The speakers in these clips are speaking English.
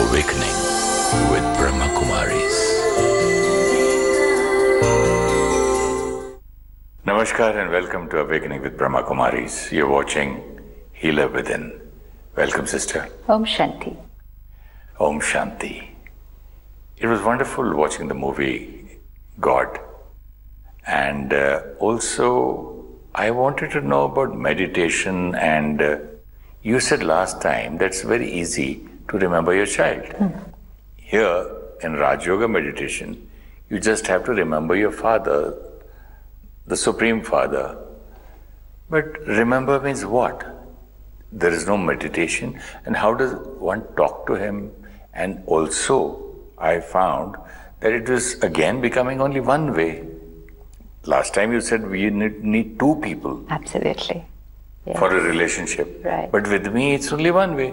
Awakening with Brahma Kumaris. Namaskar and welcome to Awakening with Brahma Kumaris. You're watching Healer Within. Welcome, sister. Om Shanti. Om Shanti. It was wonderful watching the movie God. And also, I wanted to know about meditation, and you said last time that's very easy to remember your child. Here in Raj Yoga meditation, you just have to remember your father, the Supreme Father. But remember means what? There is no meditation, and how does one talk to him? And also, I found that it was again becoming only one way. Last time you said we need two people. Absolutely. Yes. For a relationship. Right. But with me, it's only one way.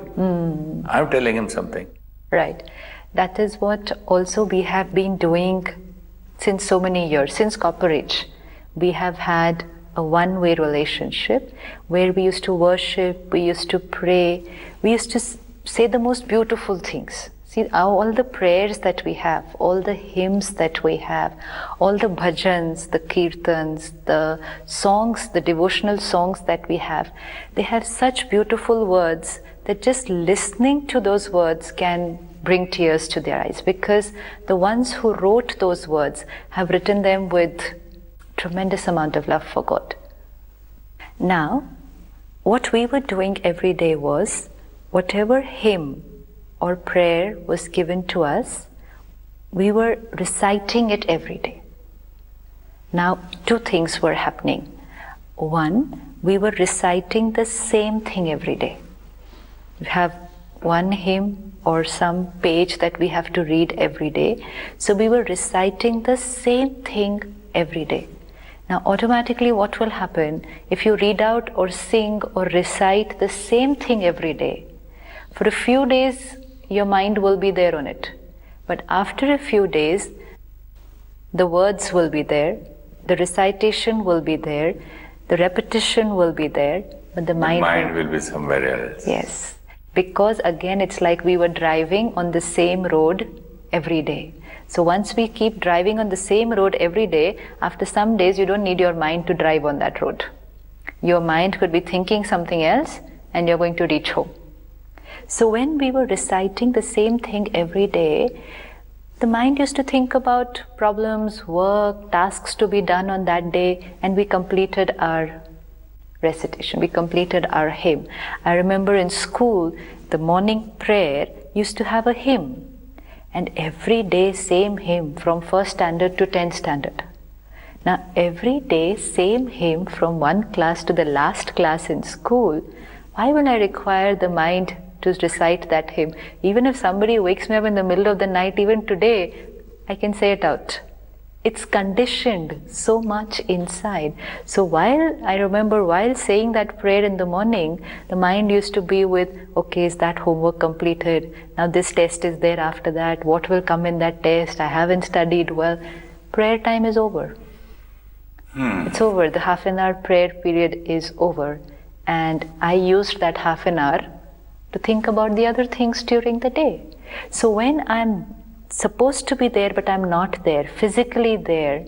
I'm telling him something. Right. That is what also we have been doing since so many years. Since Copper Age, we have had a one-way relationship where we used to worship, we used to pray, we used to say the most beautiful things. See, all the prayers that we have, all the hymns that we have, all the bhajans, the kirtans, the songs, the devotional songs that we have, they have such beautiful words that just listening to those words can bring tears to their eyes, because the ones who wrote those words have written them with tremendous amount of love for God. Now, what we were doing every day was, whatever hymn or prayer was given to us, we were reciting it every day. Now, two things were happening. One, we were reciting the same thing every day. We have one hymn or some page that we have to read every day. So we were reciting the same thing every day. Now, automatically what will happen if you read out or sing or recite the same thing every day? For a few days, your mind will be there on it. But after a few days, the words will be there, the recitation will be there, the repetition will be there, but the mind will be somewhere else. Yes. Because again, it's like we were driving on the same road every day. So once we keep driving on the same road every day, after some days, you don't need your mind to drive on that road. Your mind could be thinking something else, and you're going to reach home. So when we were reciting the same thing every day, the mind used to think about problems, work, tasks to be done on that day, and we completed our recitation, we completed our hymn. I remember in school, the morning prayer used to have a hymn, and every day same hymn from 1st standard to 10th standard. Now every day same hymn from one class to the last class in school. Why will I require the mind to recite that hymn? Even if somebody wakes me up in the middle of the night, even today, I can say it out. It's conditioned so much inside. So I remember while saying that prayer in the morning, the mind used to be with, okay, is that homework completed? Now this test is there after that. What will come in that test? I haven't studied well. Prayer time is over. It's over. The half an hour prayer period is over. And I used that half an hour to think about the other things during the day. So when I'm supposed to be there, but I'm not there, physically there,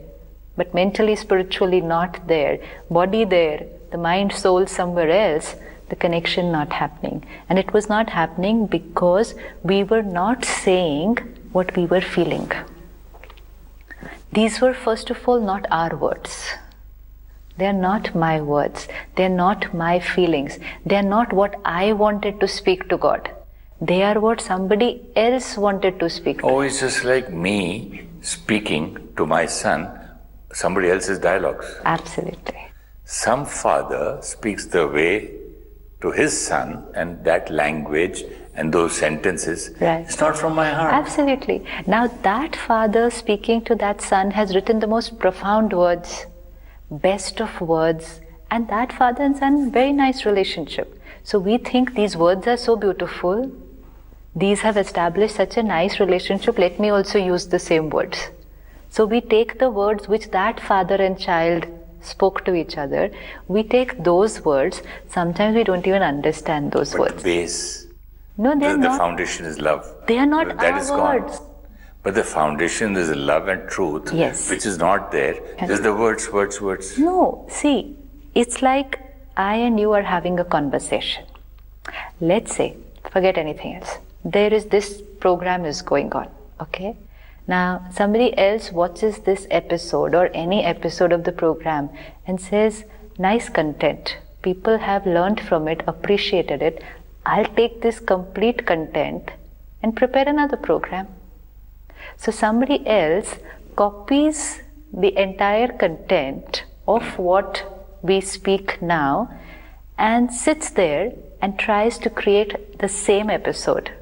but mentally, spiritually not there, body there, the mind, soul somewhere else, the connection not happening. And it was not happening because we were not saying what we were feeling. These were, first of all, not our words. They are not my words. They are not my feelings. They are not what I wanted to speak to God. They are what somebody else wanted to speak to. Oh, it's just like me speaking to my son, somebody else's dialogues. Absolutely. Some father speaks the way to his son, and that language and those sentences, right. It's not from my heart. Absolutely. Now that father speaking to that son has written the most profound words, best of words, and that father and son, very nice relationship. So we think these words are so beautiful, these have established such a nice relationship, let me also use the same words. So we take the words which that father and child spoke to each other, we take those words, sometimes we don't even understand those words. But No, they're The not. foundation is love. They are not That our is gone. words. But the foundation is love and truth, Yes. which is not there. There's the words. No, see, it's like I and you are having a conversation. Let's say, forget anything else. There is this program is going on, okay? Now, somebody else watches this episode or any episode of the program and says, nice content. People have learned from it, appreciated it. I'll take this complete content and prepare another program. So somebody else copies the entire content of what we speak now and sits there and tries to create the same episode,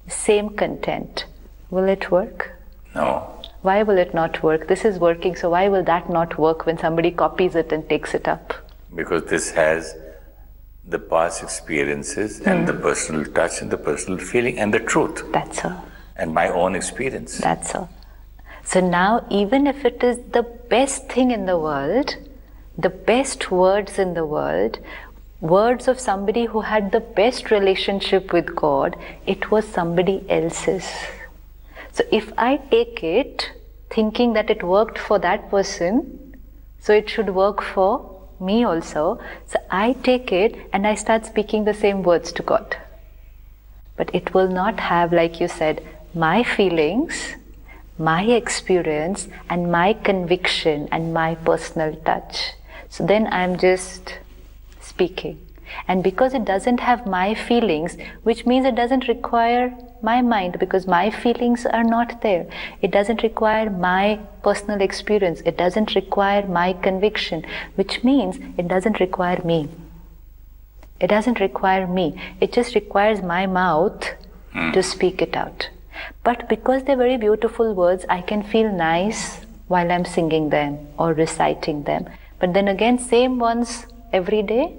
the same content. Will it work? No. Why will it not work? This is working, so why will that not work when somebody copies it and takes it up? Because this has the past experiences and the personal touch and the personal feeling and the truth. That's all. And my own experience. That's all. So now, even if it is the best thing in the world, the best words in the world, words of somebody who had the best relationship with God, it was somebody else's. So if I take it thinking that it worked for that person, so it should work for me also. So I take it and I start speaking the same words to God. But it will not have, like you said, my feelings, my experience, and my conviction and my personal touch. So then I'm just speaking. And because it doesn't have my feelings, which means it doesn't require my mind, because my feelings are not there. It doesn't require my personal experience. It doesn't require my conviction, which means it doesn't require me. It doesn't require me. It just requires my mouth to speak it out. But because they're very beautiful words, I can feel nice while I'm singing them or reciting them. But then again, same ones every day,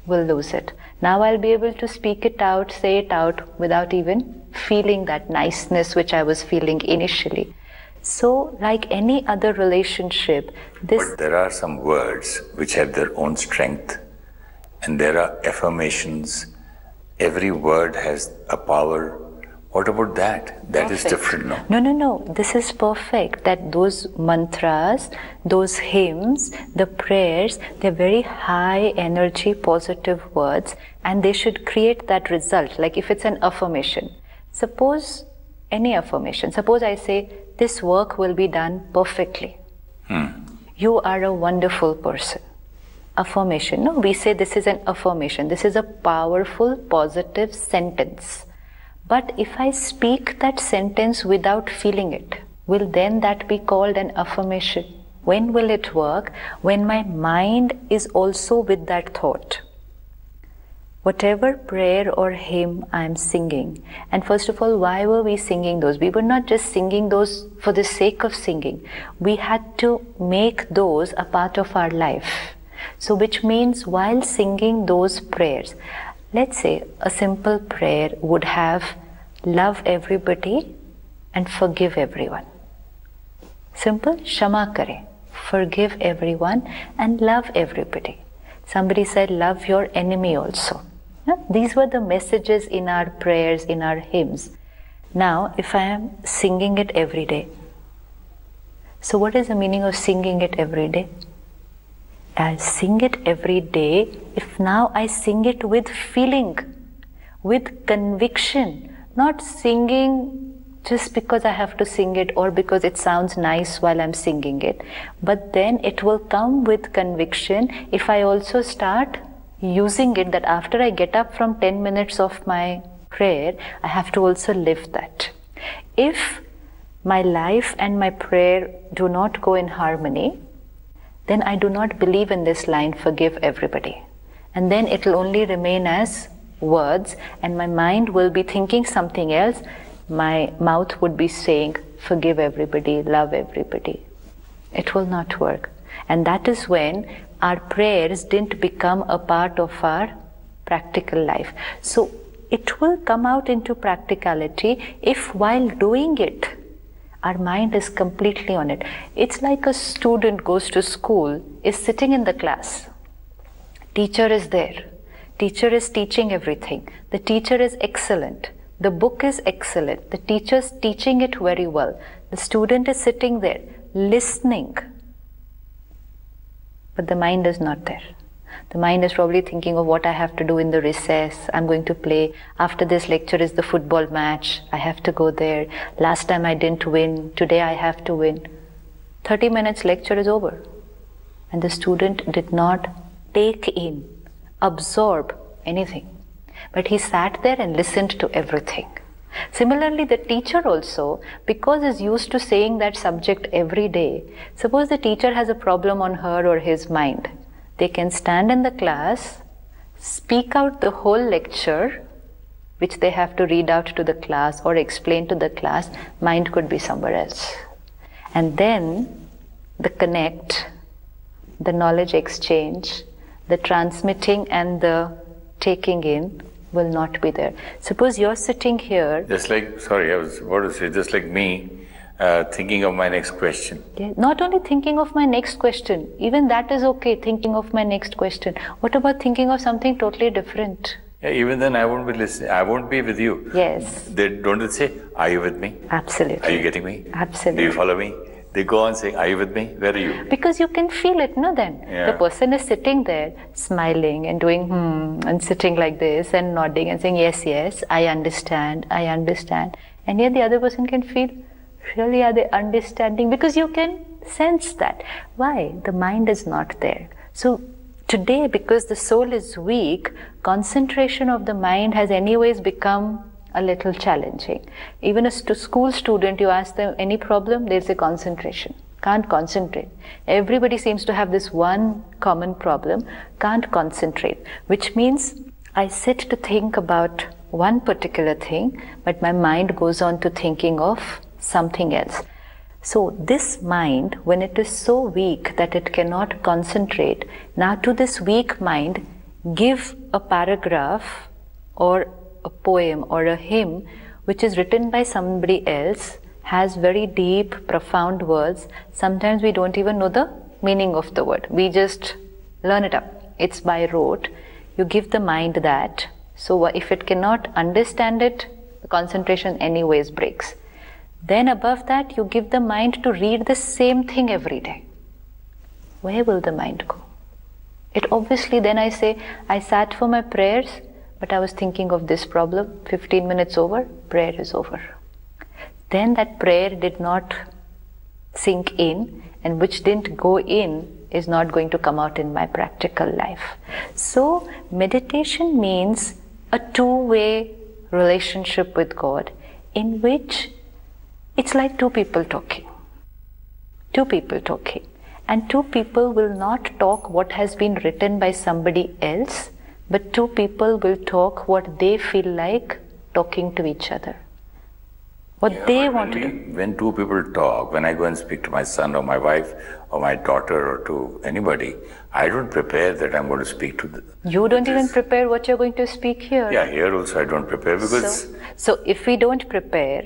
will lose it. Now I'll be able to speak it out, say it out without even feeling that niceness which I was feeling initially. So, like any other relationship, this... But there are some words which have their own strength, and there are affirmations. Every word has a power. What about that? That is different, no? No. This is perfect. That those mantras, those hymns, the prayers, they're very high energy, positive words, and they should create that result. Like if it's an affirmation. Suppose any affirmation. Suppose I say, this work will be done perfectly. You are a wonderful person. Affirmation. No, we say this is an affirmation. This is a powerful, positive sentence. But if I speak that sentence without feeling it, will then that be called an affirmation? When will it work? When my mind is also with that thought. Whatever prayer or hymn I am singing, and first of all, why were we singing those? We were not just singing those for the sake of singing. We had to make those a part of our life. So which means while singing those prayers, let's say a simple prayer would have love everybody and forgive everyone. Simple, Shama kare, forgive everyone and love everybody. Somebody said love your enemy also. These were the messages in our prayers, in our hymns. Now, if I am singing it every day, so what is the meaning of singing it every day? I sing it every day if now I sing it with feeling, with conviction, not singing just because I have to sing it or because it sounds nice while I'm singing it. But then it will come with conviction if I also start using it, that after I get up from 10 minutes of my prayer, I have to also live that. If my life and my prayer do not go in harmony, then I do not believe in this line, forgive everybody. And then it will only remain as words, and my mind will be thinking something else. My mouth would be saying, forgive everybody, love everybody. It will not work. And that is when our prayers didn't become a part of our practical life. So it will come out into practicality if while doing it, our mind is completely on it. It's like a student goes to school, is sitting in the class. Teacher is there. Teacher is teaching everything. The teacher is excellent. The book is excellent. The teacher's teaching it very well. The student is sitting there, listening. But the mind is not there. The mind is probably thinking of what I have to do in the recess. I'm going to play. After this lecture is the football match. I have to go there. Last time I didn't win. Today I have to win. 30 minutes lecture is over. And the student did not take in, absorb anything. But he sat there and listened to everything. Similarly, the teacher also, because is used to saying that subject every day, suppose the teacher has a problem on her or his mind, they can stand in the class, speak out the whole lecture, which they have to read out to the class or explain to the class, mind could be somewhere else. And then the connect, the knowledge exchange, the transmitting and the taking in will not be there. Suppose you're sitting here. Just like, just like me thinking of my next question. Yeah, not only thinking of my next question, even that is okay, thinking of my next question. What about thinking of something totally different? Yeah, even then I won't be listening. I won't be with you. Yes. Don't they say, are you with me? Absolutely. Are you getting me? Absolutely. Do you follow me? They go on saying, are you with me? Where are you? Because you can feel it, no then. Yeah. The person is sitting there, smiling and doing and sitting like this and nodding and saying, yes, yes, I understand. And yet the other person can feel, really are they understanding? Because you can sense that. Why? The mind is not there. So today, because the soul is weak, concentration of the mind has anyways become a little challenging. Even a school student, you ask them any problem, there's a concentration. Can't concentrate. Everybody seems to have this one common problem, can't concentrate. Which means I sit to think about one particular thing, but my mind goes on to thinking of something else. So this mind, when it is so weak that it cannot concentrate, now to this weak mind, give a paragraph or a poem or a hymn which is written by somebody else, has very deep, profound words. Sometimes we don't even know the meaning of the word. We just learn it up. It's by rote. You give the mind that. So if it cannot understand it, the concentration anyways breaks. Then above that, you give the mind to read the same thing every day. Where will the mind go? It obviously, then I say, I sat for my prayers, but I was thinking of this problem. 15 minutes over, prayer is over. Then that prayer did not sink in, and which didn't go in is not going to come out in my practical life. So meditation means a two-way relationship with God, in which it's like two people talking. Two people talking. And two people will not talk what has been written by somebody else, but two people will talk what they feel like talking to each other. What they want to do. When two people talk, when I go and speak to my son or my wife or my daughter or to anybody, I don't prepare that I'm going to speak to them. You don't even prepare what you're going to speak here. Yeah, here also I don't prepare because... So if we don't prepare,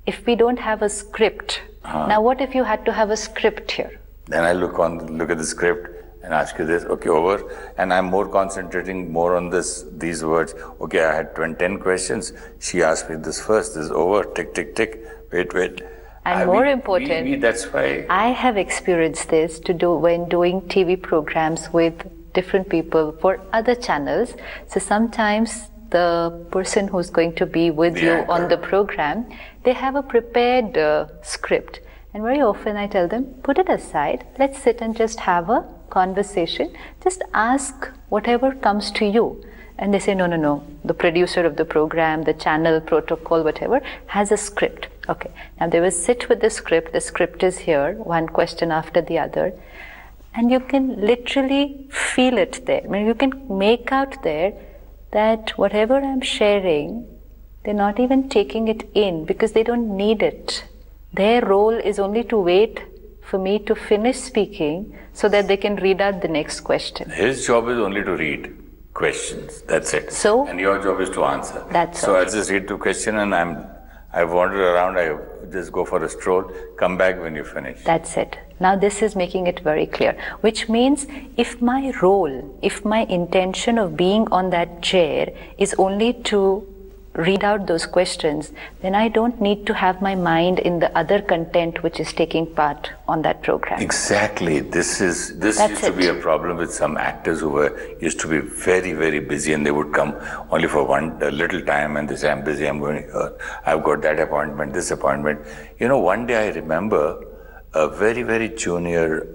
if we don't have a script, now what if you had to have a script here? Then I look at the script and ask you this, okay, over, and I'm more concentrating more on these words. Okay, I had 10 questions. She asked me this first, this is over, tick, tick, tick, wait. And more important, that's why I have experienced this when doing TV programs with different people for other channels. So sometimes the person who's going to be with you on the program, they have a prepared script. And very often I tell them, put it aside, let's sit and just have a conversation, just ask whatever comes to you. And they say, no, the producer of the program, the channel protocol, whatever, has a script. Okay, now they will sit with the script is here, one question after the other, and you can literally feel it there. I mean, you can make out there that whatever I'm sharing, they're not even taking it in because they don't need it. Their role is only to wait for me to finish speaking so that they can read out the next question. His job is only to read questions, that's it. So, and your job is to answer. That's so all. I just read the question and I wander around, I just go for a stroll, come back when you finish. That's it. Now this is making it very clear, which means if my role, if my intention of being on that chair is only to read out those questions, then I don't need to have my mind in the other content which is taking part on that program. Exactly. This used to be a problem with some actors who used to be very, very busy, and they would come only for a little time and they say, I'm busy, I'm going, I've got that appointment, this appointment. One day I remember a very, very junior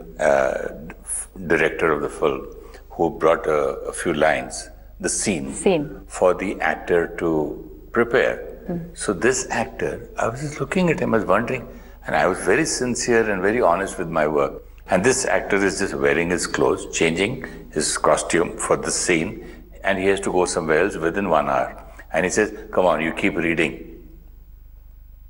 director of the film who brought a few lines, the scene for the actor to prepare. So this actor, I was just looking at him, I was wondering, and I was very sincere and very honest with my work. And this actor is just wearing his clothes, changing his costume for the scene, and he has to go somewhere else within 1 hour. And he says, come on, you keep reading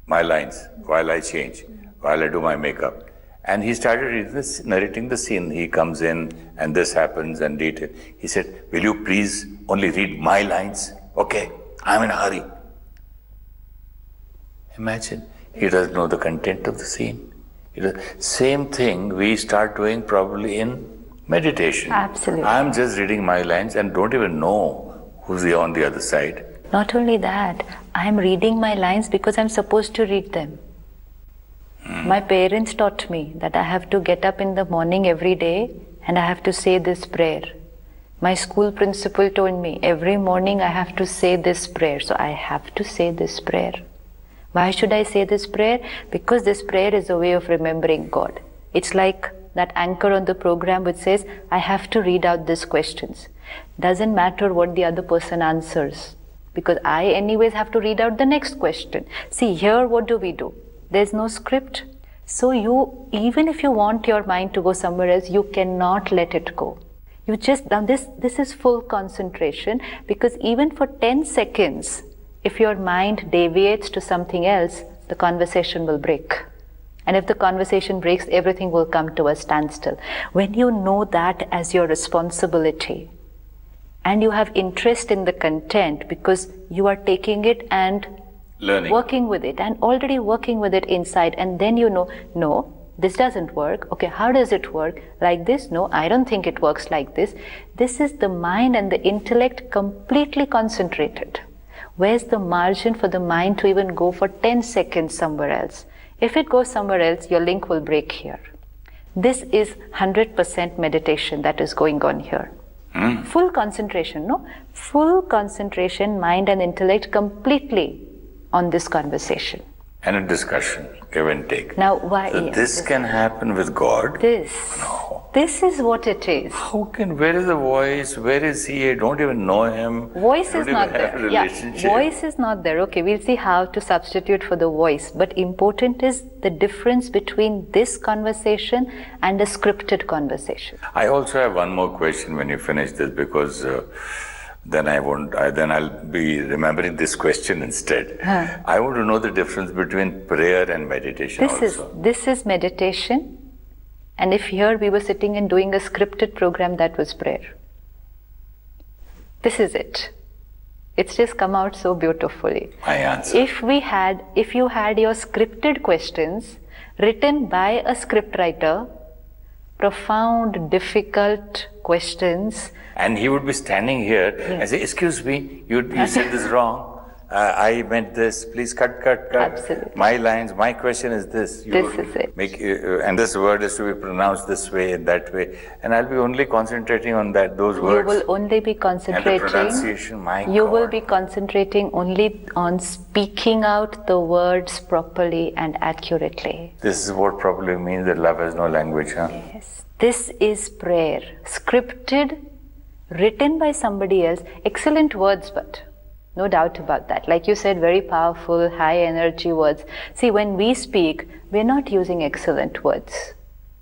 my lines while I change, while I do my makeup. And he started narrating the scene. He comes in and this happens and detail. He said, will you please only read my lines? Okay, I'm in a hurry. Imagine, he doesn't know the content of the scene. Same thing we start doing probably in meditation. Absolutely. I'm just reading my lines and don't even know who's on the other side. Not only that, I'm reading my lines because I'm supposed to read them. My parents taught me that I have to get up in the morning every day and I have to say this prayer. My school principal told me every morning I have to say this prayer. So I have to say this prayer. Why should I say this prayer? Because this prayer is a way of remembering God. It's like that anchor on the program which says, I have to read out these questions. Doesn't matter what the other person answers, because I anyways have to read out the next question. See, here what do? There's no script. So even if you want your mind to go somewhere else, you cannot let it go. You just, now this is full concentration, because even for 10 seconds, if your mind deviates to something else, the conversation will break. And if the conversation breaks, everything will come to a standstill. When you know that as your responsibility, and you have interest in the content because you are taking it and learning, working with it, and already working with it inside, and then you know, no, this doesn't work. Okay, how does it work? Like this? No, I don't think it works like this. This is the mind and the intellect completely concentrated. Where's the margin for the mind to even go for 10 seconds somewhere else? If it goes somewhere else, your link will break here. This is 100% meditation that is going on here. Full concentration, no? Full concentration, mind and intellect completely on this conversation. And a discussion, give and take. Now, why? So this can happen with God? No. This is what it is. Where is the voice? Where is he? I don't even know him. Voice is not there. Voice is not there. Okay, we'll see how to substitute for the voice. But important is the difference between this conversation and a scripted conversation. I also have one more question when you finish this, because then I'll be remembering this question instead. I want to know the difference between prayer and meditation This is meditation. And if here we were sitting and doing a scripted program, that was prayer. This is it. It's just come out so beautifully. My answer. If you had your scripted questions written by a scriptwriter, profound, difficult questions. And he would be standing here and say, excuse me, you said this wrong. I meant this, please cut. Absolutely. My lines, my question is this. This is it. And this word is to be pronounced this way and that way. And I'll be only concentrating on those words. You will only be concentrating. And the pronunciation, my You God. will be concentrating only on speaking out the words properly and accurately. This is what probably means that love has no language, huh? Yes. This is prayer. Scripted, written by somebody else. Excellent words, but no doubt about that. Like you said, very powerful, high energy words. See, when we speak, we're not using excellent words.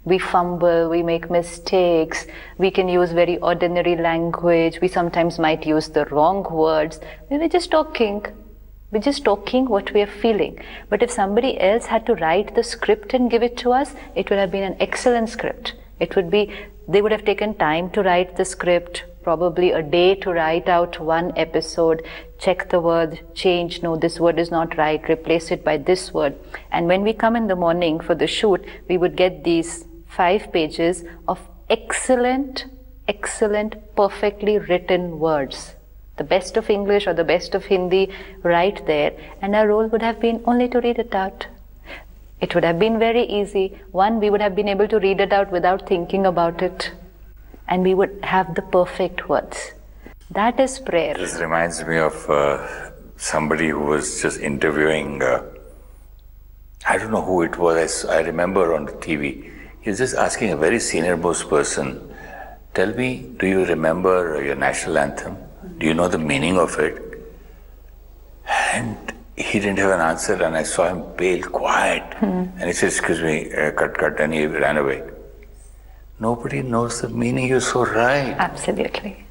We fumble, we make mistakes, we can use very ordinary language, we sometimes might use the wrong words. We're just talking. We're just talking what we are feeling. But if somebody else had to write the script and give it to us, it would have been an excellent script. They would have taken time to write the script, probably a day to write out one episode, check the word, change, no, this word is not right, replace it by this word. And when we come in the morning for the shoot, we would get these 5 pages of excellent, perfectly written words. the best of English or the best of Hindi right there, and our role would have been only to read it out. It would have been very easy. One, we would have been able to read it out without thinking about it, and we would have the perfect words. That is prayer. This reminds me of somebody who was just interviewing, I don't know who it was, I remember on the TV. He was just asking a very senior most person, tell me, do you remember your national anthem? Do you know the meaning of it? And he didn't have an answer, and I saw him pale, quiet. And he said, excuse me, cut, and he ran away. Nobody knows the meaning, you're so right. Absolutely.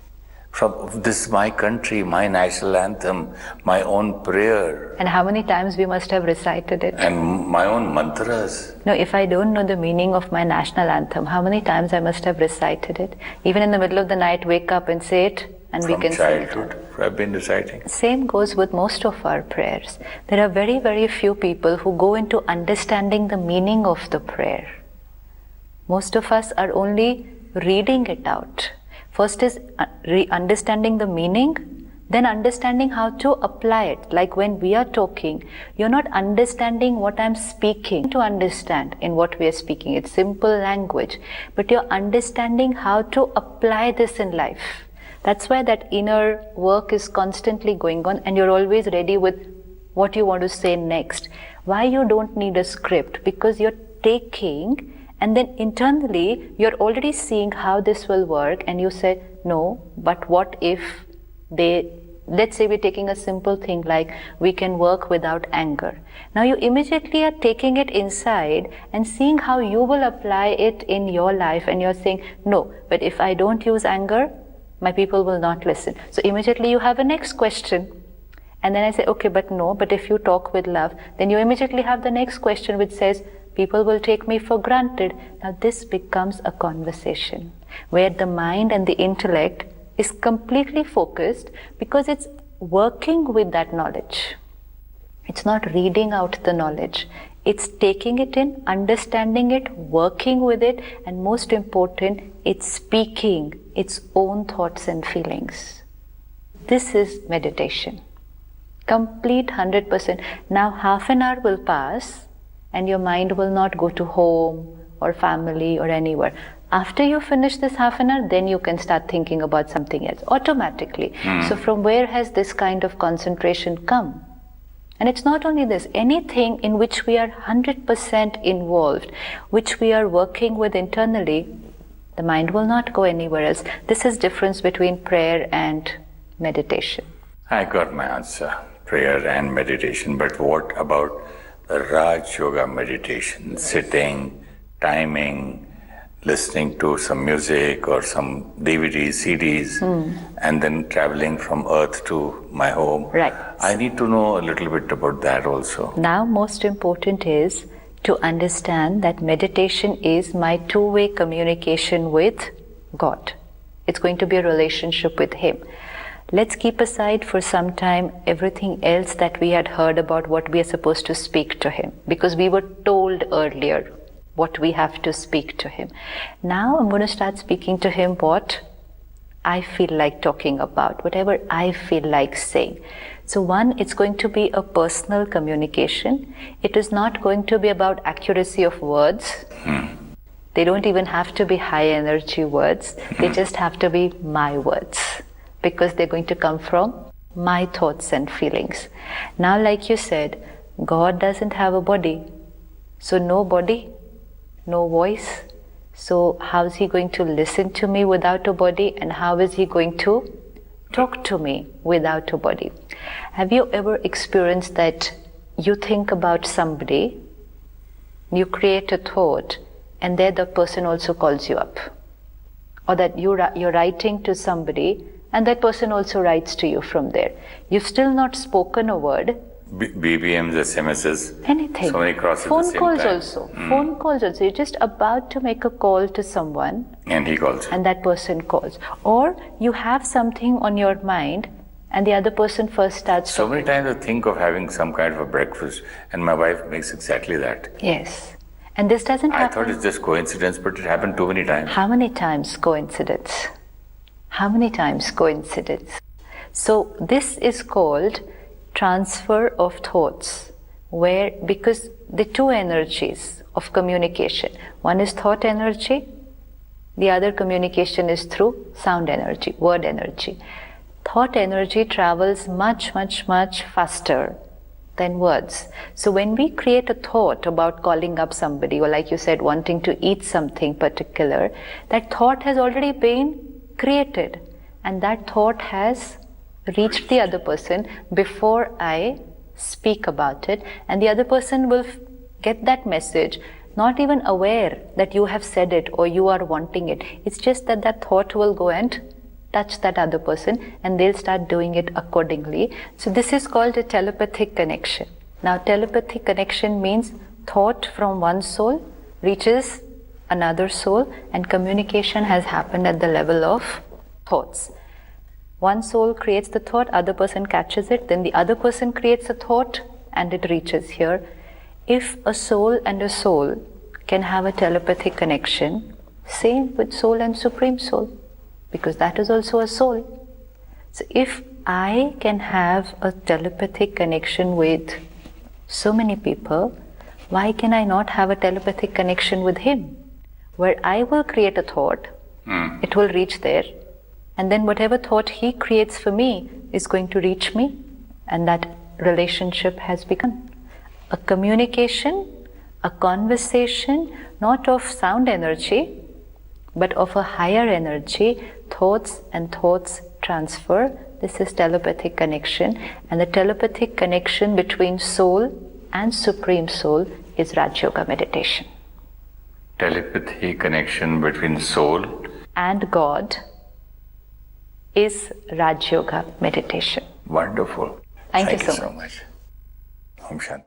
From this is my country, my national anthem, my own prayer. And how many times we must have recited it? And my own mantras. No, if I don't know the meaning of my national anthem, how many times I must have recited it? Even in the middle of the night, wake up and say it, and we can say it. From childhood, I've been reciting. Same goes with most of our prayers. There are very, very few people who go into understanding the meaning of the prayer. Most of us are only reading it out. First is understanding the meaning, then understanding how to apply it. Like when we are talking, you're not understanding what I'm speaking to understand in what we are speaking. It's simple language, but you're understanding how to apply this in life. That's why that inner work is constantly going on, and you're always ready with what you want to say next. Why you don't need a script? Because you're taking, and then internally you're already seeing how this will work, and you say, no, but what if let's say we're taking a simple thing like we can work without anger. Now you immediately are taking it inside and seeing how you will apply it in your life, and you're saying, no, but if I don't use anger, my people will not listen. So immediately you have a next question. And then I say, okay, but no, but if you talk with love, then you immediately have the next question which says, people will take me for granted. Now this becomes a conversation where the mind and the intellect is completely focused because it's working with that knowledge. It's not reading out the knowledge. It's taking it in, understanding it, working with it, and most important, it's speaking its own thoughts and feelings. This is meditation. Complete 100%. Now half an hour will pass and your mind will not go to home or family or anywhere. After you finish this half an hour, then you can start thinking about something else automatically. So from where has this kind of concentration come? And it's not only this, anything in which we are 100% involved, which we are working with internally, the mind will not go anywhere else. This is difference between prayer and meditation. I got my answer, prayer and meditation, but what about the Raj Yoga meditation, sitting, timing, listening to some music or some DVDs, CDs, and then traveling from earth to my home. Right. I need to know a little bit about that also. Now most important is to understand that meditation is my two-way communication with God. It's going to be a relationship with Him. Let's keep aside for some time everything else that we had heard about what we are supposed to speak to Him, because we were told earlier what we have to speak to Him. Now I'm going to start speaking to Him what I feel like talking about, whatever I feel like saying. So one, it's going to be a personal communication. It is not going to be about accuracy of words. They don't even have to be high energy words. They just have to be my words, because they're going to come from my thoughts and feelings. Now, like you said, God doesn't have a body. So no body, no voice. So how is He going to listen to me without a body, and how is He going to talk to me without a body? Have you ever experienced that you think about somebody, you create a thought, and there the person also calls you up? Or that you're writing to somebody and that person also writes to you from there. You've still not spoken a word. BBMs, SMSs, anything. So many crosses Phone at the same calls time. also. Phone calls also. You're just about to make a call to someone. And he calls. And that person calls. Or you have something on your mind and the other person first starts So many times I think of having some kind of a breakfast, and my wife makes exactly that. Yes. And this doesn't happen. I thought it's just coincidence, but it happened too many times. How many times coincidence? How many times coincidence? So this is called transfer of thoughts, where, because the two energies of communication, one is thought energy, the other communication is through sound energy, word energy. Thought energy travels much, much, much faster than words. So when we create a thought about calling up somebody, or like you said, wanting to eat something particular, that thought has already been created, and that thought has reached the other person before I speak about it, and the other person will get that message, not even aware that you have said it or you are wanting it. It's just that that thought will go and touch that other person, and they'll start doing it accordingly. So this is called a telepathic connection. Now, telepathic connection means thought from one soul reaches another soul, and communication has happened at the level of thoughts. One soul creates the thought, other person catches it, then the other person creates a thought and it reaches here. If a soul and a soul can have a telepathic connection, same with soul and supreme soul, because that is also a soul. So if I can have a telepathic connection with so many people, why can I not have a telepathic connection with him? Where I will create a thought, it will reach there, and then whatever thought he creates for me is going to reach me, and that relationship has begun. A communication, a conversation, not of sound energy, but of a higher energy, thoughts and thoughts transfer. This is telepathic connection, and the telepathic connection between soul and supreme soul is Raj Yoga meditation. Telepathy connection between soul and God is Raj Yoga meditation. Wonderful. Thank you so much. Om Shanti.